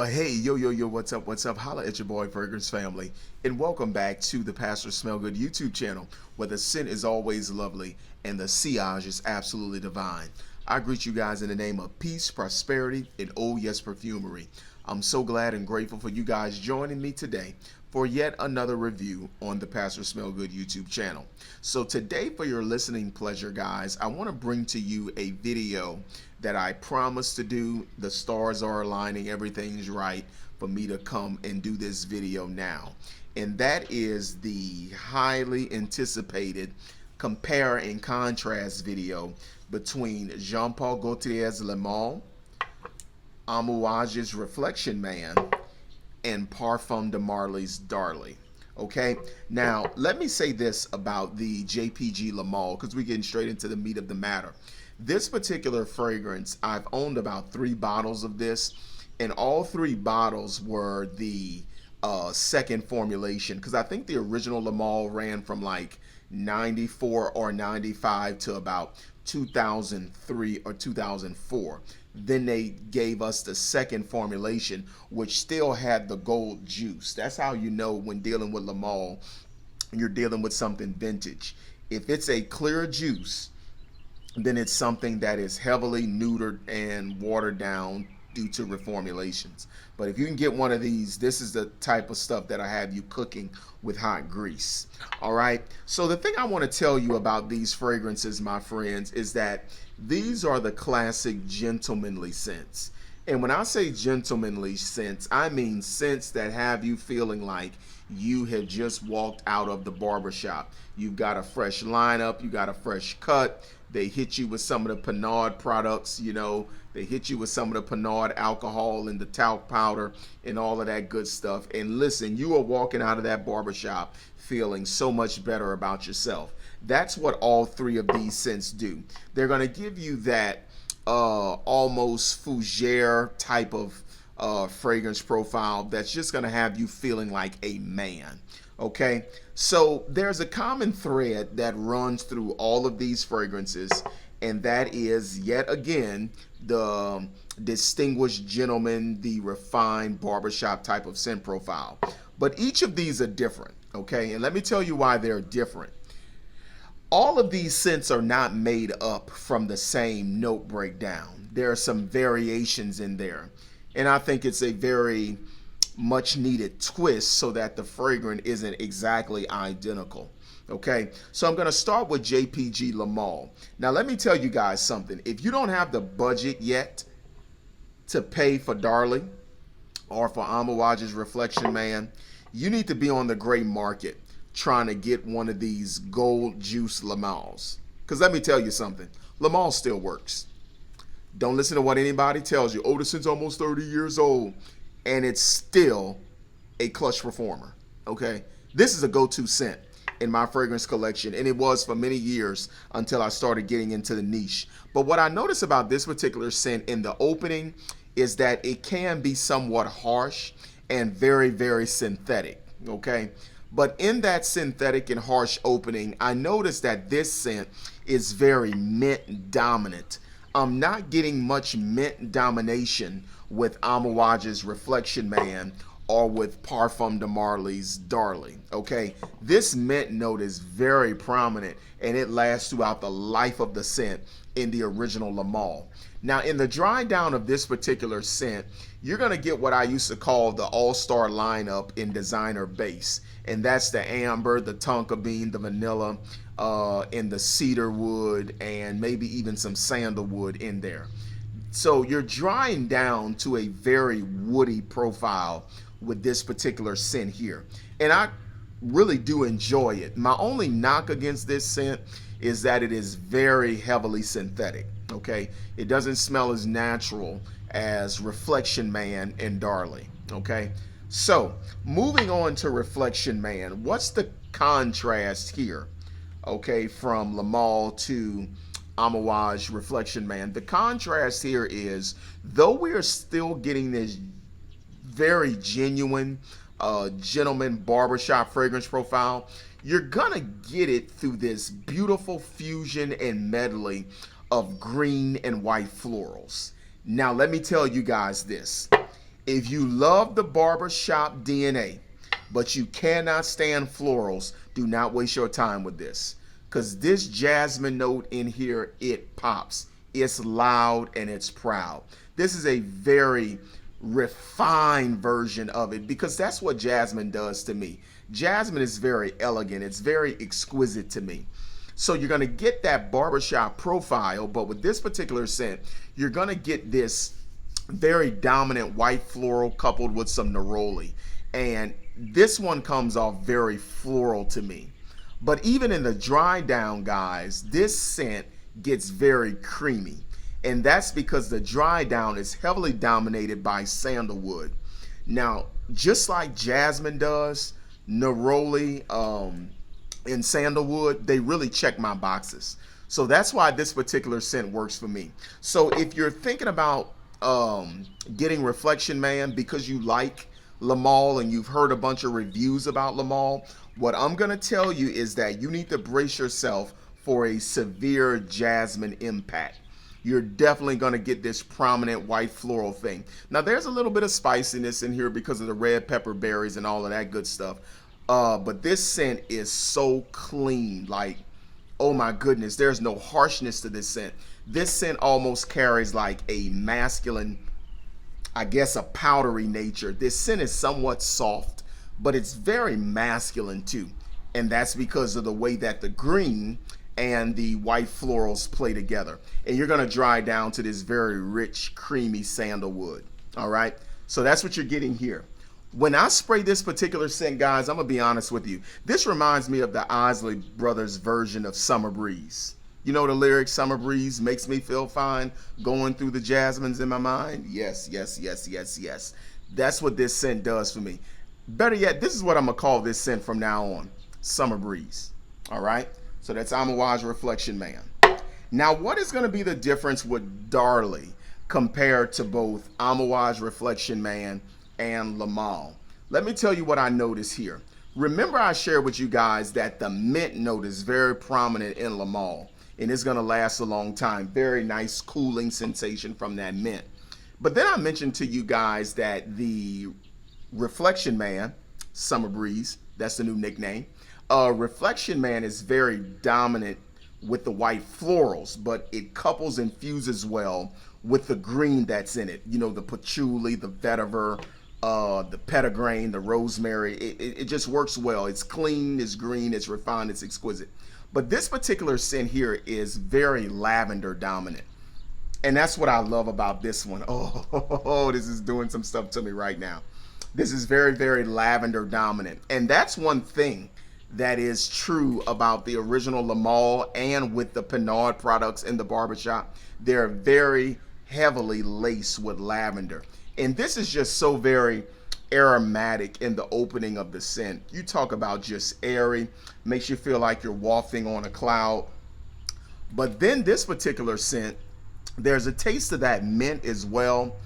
Hey, yo, what's up? Holla at your boy, Fragrance Family, and welcome back to the Pastor Smell Good YouTube channel, where the scent is always lovely and the sillage is absolutely divine. I greet you guys in the name of peace, prosperity, and oh yes, perfumery. I'm so glad and grateful for you guys joining me today for yet another review on the Pastor Smell Good YouTube channel. So today, for your listening pleasure, guys, I want to bring to you a video that I promised to do. The stars are aligning, everything's right for me to come and do this video now. And that is the highly anticipated compare and contrast video between Jean Paul Gaultier's Le Male, Amouage's Reflection Man, and Parfum de Marly's Darley. Okay, now let me say this about the JPG Le Male, because we're getting straight into the meat of the matter. This particular fragrance, I've owned about 3 bottles of this, and all 3 bottles were the second formulation, because I think the original Le Male ran from like 94 or 95 to about 2003 or 2004. Then they gave us the second formulation, which still had the gold juice. That's how you know when dealing with Le Male, you're dealing with something vintage. If it's a clear juice, then it's something that is heavily neutered and watered down due to reformulations. But if you can get one of these, this is the type of stuff that I have you cooking with hot grease. All right. So the thing I want to tell you about these fragrances, my friends, is that these are the classic gentlemanly scents. And when I say gentlemanly scents, I mean scents that have you feeling like you have just walked out of the barbershop. You've got a fresh lineup, you got a fresh cut. They hit you with some of the Pinard products, they hit you with some of the Pinard alcohol and the talc powder and all of that good stuff. And listen, you are walking out of that barbershop feeling so much better about yourself. That's what all 3 of these scents do. They're going to give you that almost fougere type of fragrance profile that's just going to have you feeling like a man. Okay, so there's a common thread that runs through all of these fragrances, and that is yet again the distinguished gentleman, the refined barbershop type of scent profile. But each of these are different, okay, and let me tell you why they're different. All of these scents are not made up from the same note breakdown. There are some variations in there, and I think it's a very much needed twist so that the fragrance isn't exactly identical. Okay, so I'm going to start with JPG Le Male. Now let me tell you guys something. If you don't have the budget yet to pay for Darley or for Amouage's Reflection Man, you need to be on the gray market trying to get one of these gold juice Le Males. Because let me tell you something, Le Male still works. Don't listen to what anybody tells you. Oh, this scent's almost 30 years old. And it's still a clutch performer. Okay, this is a go-to scent in my fragrance collection, and it was for many years until I started getting into the niche. But what I notice about this particular scent in the opening is that it can be somewhat harsh and very, very synthetic. Okay, but in that synthetic and harsh opening, I noticed that this scent is very mint dominant. I'm not getting much mint domination with Amouage's Reflection Man or with Parfum de Marly's Darley. Okay, this mint note is very prominent and it lasts throughout the life of the scent in the original Le Male. Now, in the dry down of this particular scent, you're going to get what I used to call the all-star lineup in designer base, and that's the amber, the tonka bean, the vanilla, and the cedar wood, and maybe even some sandalwood in there. So you're drying down to a very woody profile with this particular scent here. And I really do enjoy it. My only knock against this scent is that it is very heavily synthetic. Okay, it doesn't smell as natural as Reflection Man and Darley. Okay, so moving on to Reflection Man, what's the contrast here? Okay, from Le Male to Amouage Reflection Man. The contrast here is, though we are still getting this very genuine gentleman barbershop fragrance profile, you're gonna get it through this beautiful fusion and medley of green and white florals. Now let me tell you guys this. If you love the barbershop DNA, but you cannot stand florals, do not waste your time with this. Because this jasmine note in here, it pops. It's loud and it's proud. This is a very refined version of it because that's what jasmine does to me. Jasmine is very elegant. It's very exquisite to me. So you're going to get that barbershop profile, but with this particular scent, you're going to get this very dominant white floral coupled with some neroli. And this one comes off very floral to me. But even in the dry down, guys, this scent gets very creamy. And that's because the dry down is heavily dominated by sandalwood. Now, just like jasmine does, neroli, and sandalwood, they really check my boxes. So that's why this particular scent works for me. So if you're thinking about getting Reflection Man because you like Lamal and you've heard a bunch of reviews about Lamal, what I'm going to tell you is that you need to brace yourself for a severe jasmine impact. You're definitely going to get this prominent white floral thing. Now, there's a little bit of spiciness in here because of the red pepper berries and all of that good stuff. But this scent is so clean. Like, oh my goodness, there's no harshness to this scent. This scent almost carries like a masculine, I guess, a powdery nature. This scent is somewhat soft, but it's very masculine too. And that's because of the way that the green and the white florals play together. And you're going to dry down to this very rich, creamy sandalwood. All right. So that's what you're getting here. When I spray this particular scent, guys, I'm going to be honest with you. This reminds me of the Isley Brothers version of Summer Breeze. You know the lyric, Summer Breeze makes me feel fine, going through the jasmines in my mind? Yes, yes, yes, yes, yes. That's what this scent does for me. Better yet, this is what I'm going to call this scent from now on, Summer Breeze. All right? So that's Amouage Reflection Man. Now, what is going to be the difference with Darley compared to both Amouage Reflection Man and Lamal? Let me tell you what I noticed here. Remember I shared with you guys that the mint note is very prominent in Lamal, and it's going to last a long time. Very nice cooling sensation from that mint. But then I mentioned to you guys that the Reflection Man, Summer Breeze, that's the new nickname, Reflection Man is very dominant with the white florals, but it couples and fuses well with the green that's in it. You know, the patchouli, the vetiver, the petitgrain, the rosemary. It just works well. It's clean, it's green, it's refined, it's exquisite. But this particular scent here is very lavender dominant. And that's what I love about this one. Oh, this is doing some stuff to me right now. This is very, very lavender dominant. And that's one thing that is true about the original Lamal and with the Pinard products in the barbershop. They're very heavily laced with lavender. And this is just so very aromatic in the opening of the scent. You talk about just airy, makes you feel like you're wafting on a cloud. But then this particular scent, there's a taste of that mint as well.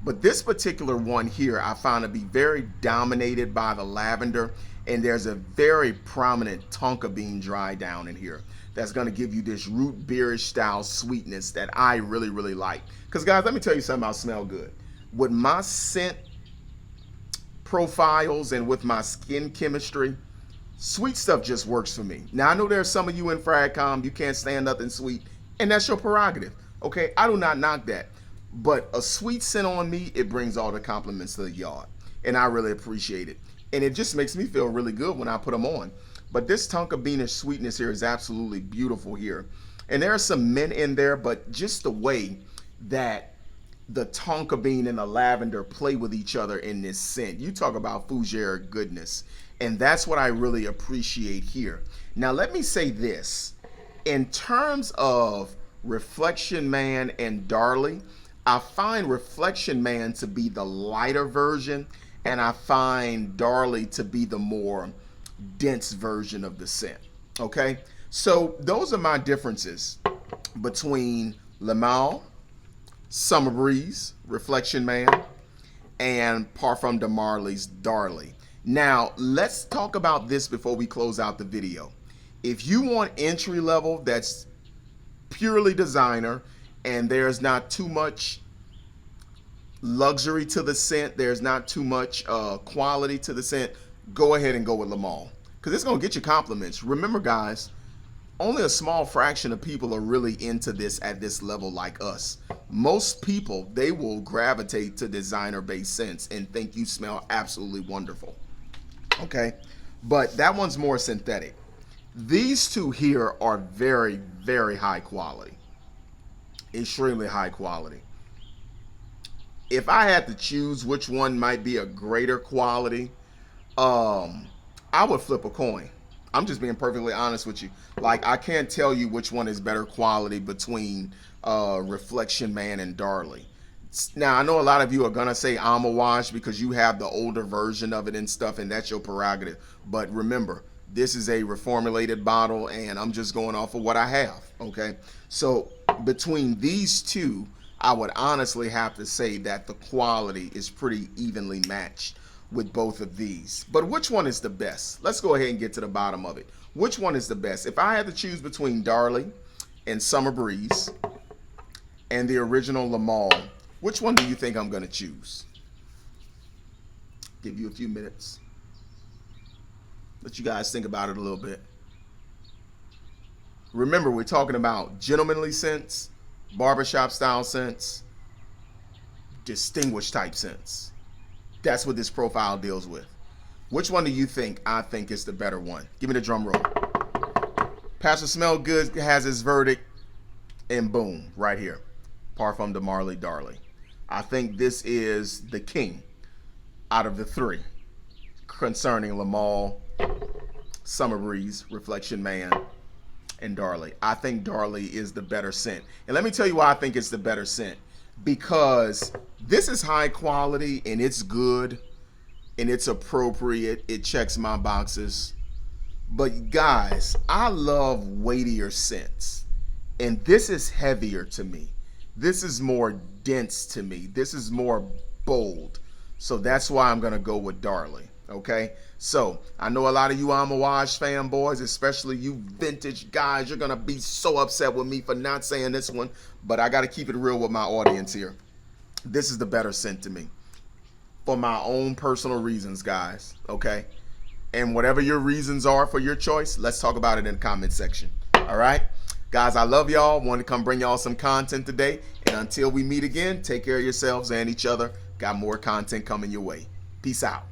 But this particular one here, I found to be very dominated by the lavender. And there's a very prominent tonka bean dry down in here that's going to give you this root beerish style sweetness that I really, really like. Because, guys, let me tell you something about smell good. With my scent profiles and with my skin chemistry, sweet stuff just works for me. Now, I know there's some of you in Fragcom, you can't stand nothing sweet, and that's your prerogative. Okay, I do not knock that. But a sweet scent on me, it brings all the compliments to the yard. And I really appreciate it. And it just makes me feel really good when I put them on. But this tonka beanish sweetness here is absolutely beautiful here. And there are some mint in there, but just the way that the tonka bean and the lavender play with each other in this scent. You talk about fougere goodness. And that's what I really appreciate here. Now, let me say this. In terms of Reflection Man and Darley, I find Reflection Man to be the lighter version, and I find Darley to be the more dense version of the scent. Okay, so those are my differences between Lamal, Summer Breeze, Reflection Man, and Parfum de Marly's Darley. Now, let's talk about this before we close out the video. If you want entry level that's purely designer and there's not too much luxury to the scent, there's not too much quality to the scent, go ahead and go with Lamal, because it's going to get you compliments. Remember, guys, only a small fraction of people are really into this at this level like us. Most people, they will gravitate to designer-based scents and think you smell absolutely wonderful. Okay? But that one's more synthetic. These two here are very, very high quality. Extremely high quality. If I had to choose which one might be a greater quality, I would flip a coin. I'm just being perfectly honest with you. Like, I can't tell you which one is better quality between Reflection Man and Darley. Now, I know a lot of you are going to say Alma Wash because you have the older version of it and stuff, and that's your prerogative. But remember, this is a reformulated bottle, and I'm just going off of what I have, okay? So between these two, I would honestly have to say that the quality is pretty evenly matched with both of these. But which one is the best? Let's go ahead and get to the bottom of it. Which one is the best? If I had to choose between Darley and Summer Breeze and the original Lamal, which one do you think I'm going to choose? Give you a few minutes. Let you guys think about it a little bit. Remember, we're talking about gentlemanly scents, barbershop style scents, distinguished type scents. That's what this profile deals with. Which one do you think I think is the better one? Give me the drum roll. Pastor Smell Good has his verdict, and boom, right here. Parfum de Marly Darley. I think this is the king out of the three concerning Lamal, Summer Breeze, Reflection Man, and Darley. I think Darley is the better scent. And let me tell you why I think it's the better scent. Because this is high quality and it's good and it's appropriate. It checks my boxes. But guys, I love weightier scents. And this is heavier to me. This is more dense to me. This is more bold. So that's why I'm going to go with Darley. Okay, so I know a lot of you Alma Wash fanboys, especially you vintage guys, you're going to be so upset with me for not saying this one, but I got to keep it real with my audience here. This is the better scent to me for my own personal reasons, guys, okay? And whatever your reasons are for your choice, let's talk about it in the comment section, all right? Guys, I love y'all. Wanted to come bring y'all some content today, and until we meet again, take care of yourselves and each other. Got more content coming your way. Peace out.